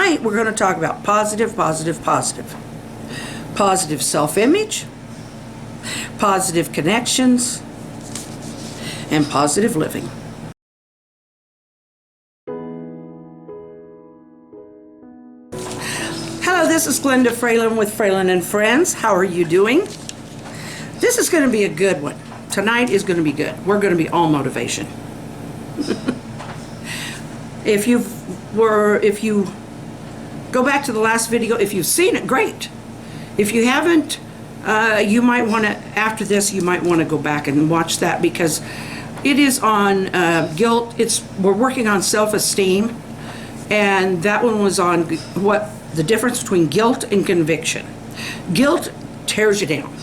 tonight we're going to talk about positive self-image, positive connections, and positive living. Hello, this is Glenda Fralin with Fralin and Friends. How are you doing? This is going to be a good one. Tonight is going to be good. We're going to be all motivation. If you go back to the last video, if you've seen it, great. If you haven't, you might want to, after this, you might want to go back and watch that, because it is on guilt. We're working on self-esteem, and that one was on what the difference between guilt and conviction. Guilt tears you down.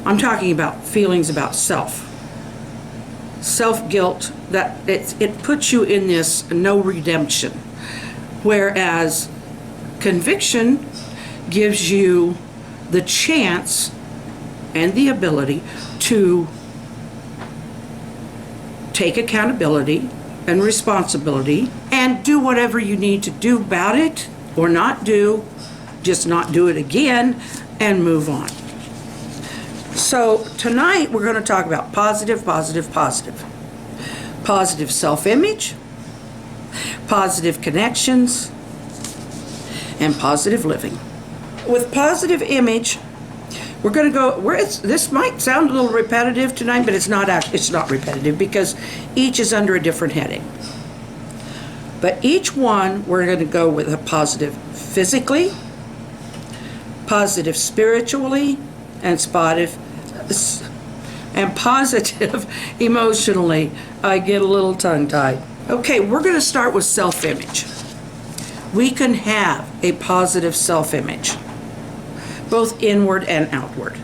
I'm talking about feelings about self-guilt, that it puts you in this no redemption, whereas conviction gives you the chance and the ability to take accountability and responsibility and do whatever you need to do about it, or not do, just not do it again, and move on. So tonight we're going to talk about positive self-image, positive connections, and positive living. With positive image, we're going to go, this might sound a little repetitive tonight, but it's not repetitive, because each is under a different heading. But each one, we're going to go with a positive physically, positive spiritually, and positive emotionally. I get a little tongue-tied. Okay, we're going to start with self-image. We can have a positive self-image, both inward and outward.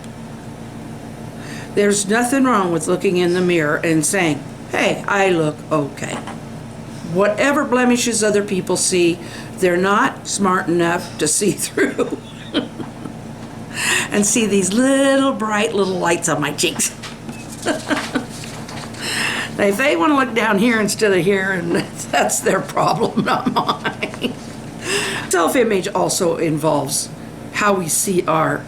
There's nothing wrong with looking in the mirror and saying, hey, I look okay. Whatever blemishes other people see, they're not smart enough to see through and see these little bright little lights on my cheeks. If they want to look down here instead of here, and that's their problem, not mine. Self-image also involves how we see ourselves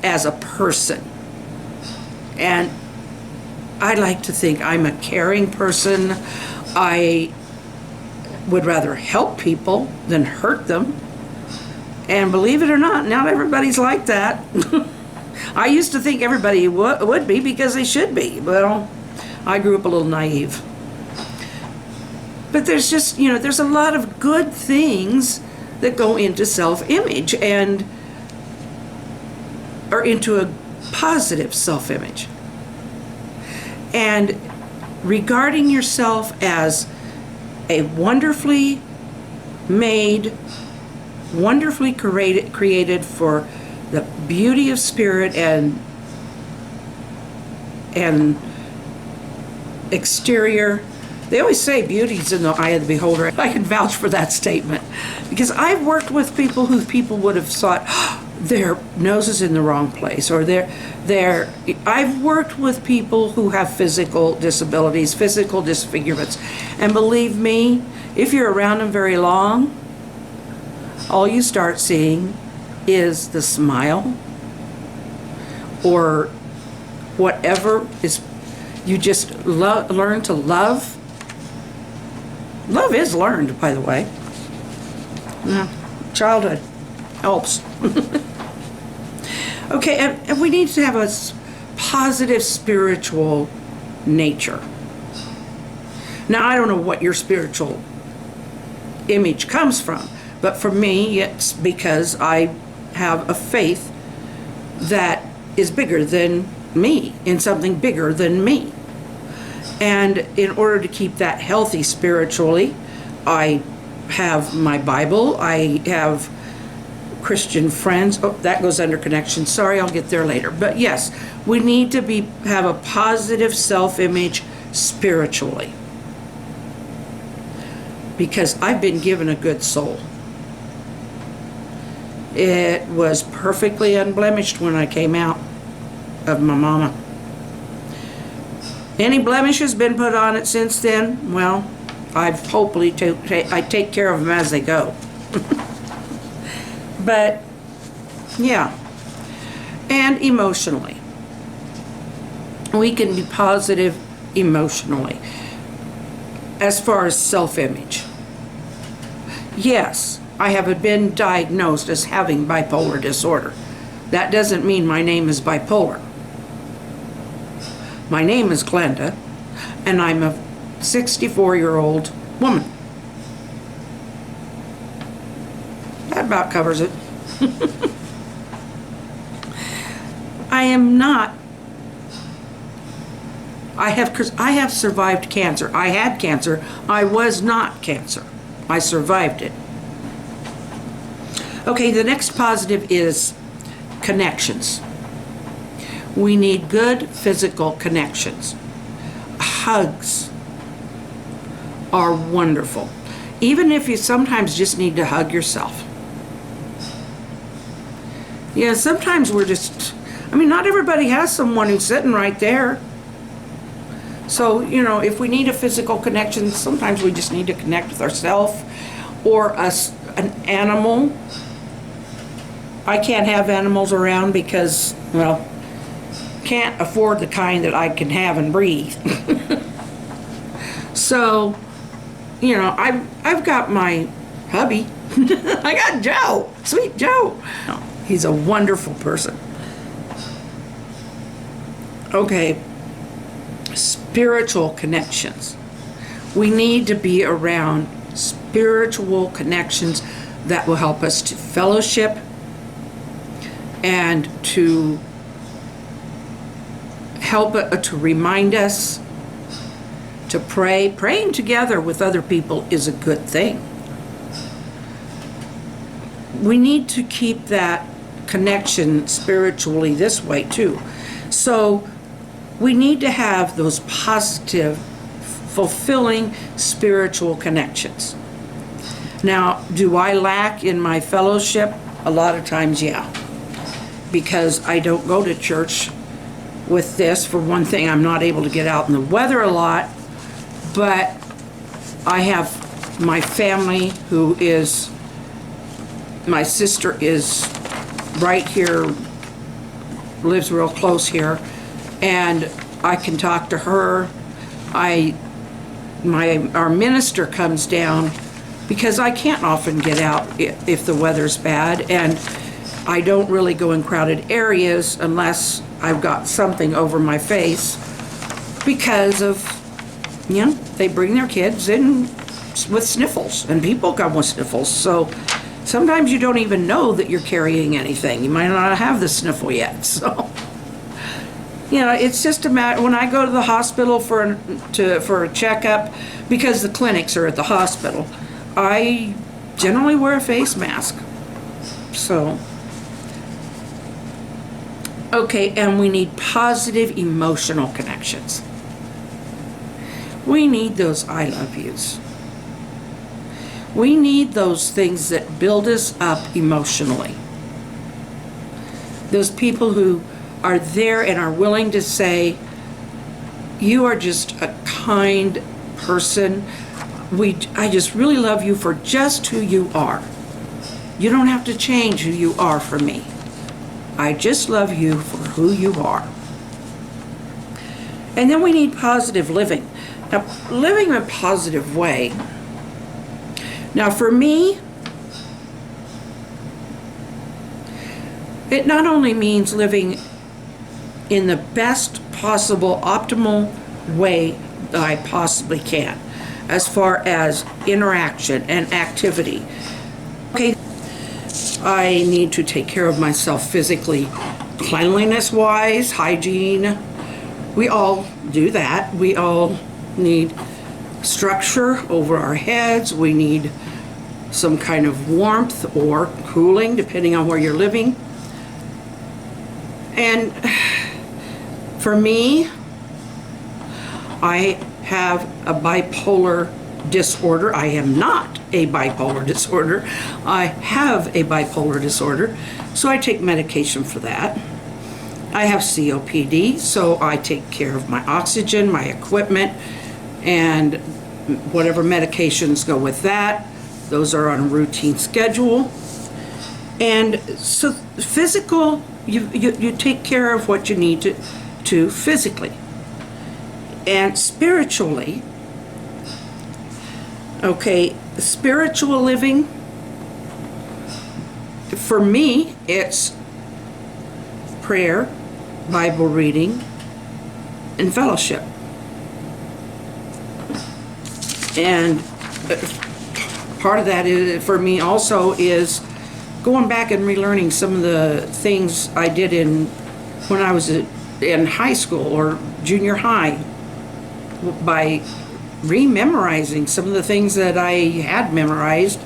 as a person. And I like to think I'm a caring person. I would rather help people than hurt them. And believe it or not everybody's like that. I used to think everybody would be, because they should be. Well, I grew up a little naive. But there's just, there's a lot of good things that go into self-image or into a positive self-image. And regarding yourself as a wonderfully made, wonderfully created for the beauty of spirit and exterior. They always say beauty's in the eye of the beholder. I can vouch for that statement, because I've worked with people who people would have thought, oh, their nose is in the wrong place, or I've worked with people who have physical disabilities, physical disfigurements, and believe me, if you're around them very long, all you start seeing is the smile, or whatever is, you just learn to love. Love is learned, by the way. Childhood helps. Okay, and we need to have a positive spiritual nature. Now, I don't know what your spiritual image comes from, but for me, it's because I have a faith that is bigger than me, in something bigger than me. And in order to keep that healthy spiritually, I have my Bible, I have Christian friends. Oh, that goes under connection. Sorry, I'll get there later. But yes, we need to have a positive self-image spiritually, because I've been given a good soul. It was perfectly unblemished when I came out of my mama. Any blemishes been put on it since then? Well, I've hopefully I take care of them as they go. But yeah, and emotionally, we can be positive emotionally. As far as self-image, yes, I have been diagnosed as having bipolar disorder. That doesn't mean my name is bipolar. My name is Glenda, and I'm a 64-year-old woman. That about covers it. I am not. I have survived cancer. I had cancer. I was not cancer. I survived it. Okay, the next positive is connections. We need good physical connections. Hugs are wonderful. Even if you sometimes just need to hug yourself. Yeah, sometimes we're just, not everybody has someone who's sitting right there. So, if we need a physical connection, sometimes we just need to connect with ourselves or an animal. I can't have animals around because, can't afford the kind that I can have and breathe. So, I've got my hubby. I got Joe, sweet Joe. He's a wonderful person. Okay, spiritual connections. We need to be around spiritual connections that will help us to fellowship and to help to remind us to pray. Praying together with other people is a good thing. We need to keep that connection spiritually this way too. So we need to have those positive, fulfilling spiritual connections. Now, do I lack in my fellowship? A lot of times, yeah. Because I don't go to church with this. For one thing, I'm not able to get out in the weather a lot, but I have my family who is, my sister is right here, lives real close here, and I can talk to her. Our minister comes down because I can't often get out if the weather's bad, and I don't really go in crowded areas unless I've got something over my face because of, they bring their kids in with sniffles, and people come with sniffles. So sometimes you don't even know that you're carrying anything. You might not have the sniffle yet. So, it's just a matter, when I go to the hospital for a checkup, because the clinics are at the hospital, I generally wear a face mask. So, okay, and we need positive emotional connections. We need those I love yous. We need those things that build us up emotionally. Those people who are there and are willing to say, you are just a kind person. I just really love you for just who you are. You don't have to change who you are for me. I just love you for who you are. And then we need positive living. Now, living in a positive way. Now, for me, it not only means living in the best possible, optimal way that I possibly can, as far as interaction and activity. Okay, I need to take care of myself physically, cleanliness-wise, hygiene. We all do that. We all need structure over our heads. We need some kind of warmth or cooling, depending on where you're living. And for me, I have a bipolar disorder. I am not a bipolar disorder. I have a bipolar disorder, so I take medication for that. I have COPD, so I take care of my oxygen, my equipment, and whatever medications go with that. Those are on a routine schedule. And so physical, you take care of what you need to physically. And spiritually, okay, spiritual living, for me, it's prayer, Bible reading, and fellowship. And part of that is, for me also, is going back and relearning some of the things I did when I was in high school or junior high, by rememorizing some of the things that I had memorized,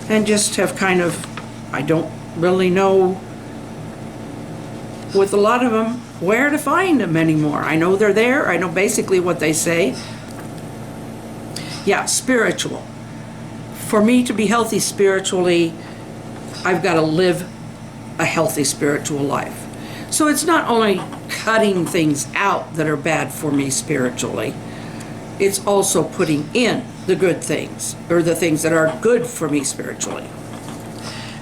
and just have kind of, I don't really know with a lot of them where to find them anymore. I know they're there. I know basically what they say. Yeah, spiritual. For me to be healthy spiritually, I've got to live a healthy spiritual life. So it's not only cutting things out that are bad for me spiritually, it's also putting in the good things, or the things that are good for me spiritually.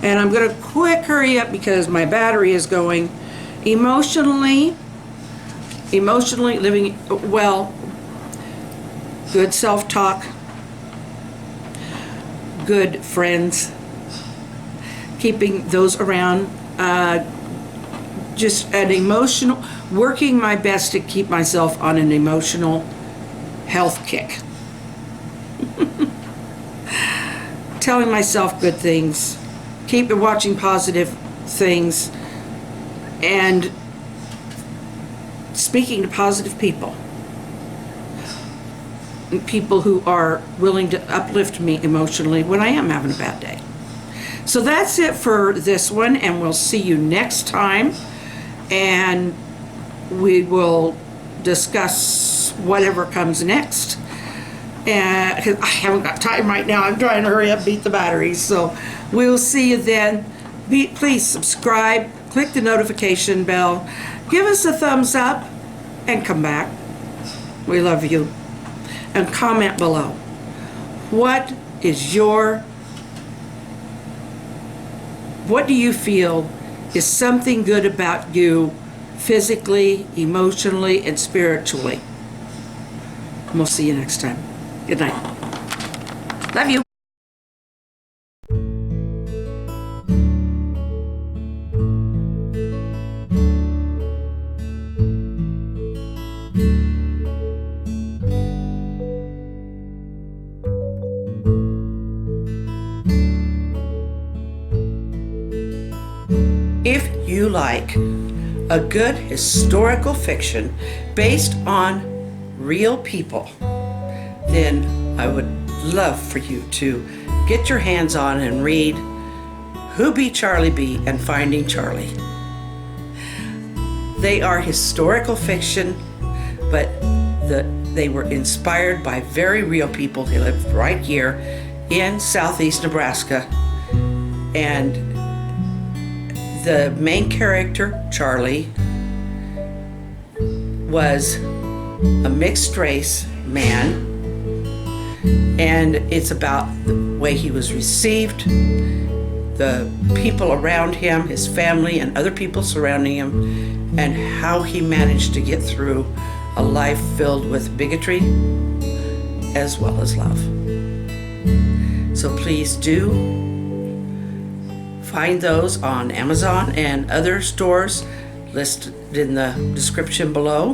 And I'm going to quick hurry up because my battery is going. Emotionally living well, good self-talk, good friends, keeping those around, just an emotional, working my best to keep myself on an emotional health kick. Telling myself good things, keep watching positive things, and speaking to positive people. People who are willing to uplift me emotionally when I am having a bad day. So that's it for this one, and we'll see you next time. And we will discuss whatever comes next. And 'cause I haven't got time right now. I'm trying to hurry up, beat the batteries. So we'll see you then. Please subscribe, click the notification bell, give us a thumbs up, and come back. We love you. And comment below. What do you feel is something good about you physically, emotionally, and spiritually? And we'll see you next time. Good night. Love you. If you like a good historical fiction based on real people, then I would love for you to get your hands on and read Who Be Charlie Bee and Finding Charlie. They are historical fiction, but they were inspired by very real people who lived right here in southeast Nebraska. And the main character, Charlie, was a mixed race man, and it's about the way he was received, the people around him, his family and other people surrounding him, and how he managed to get through a life filled with bigotry as well as love. So please do find those on Amazon and other stores listed in the description below.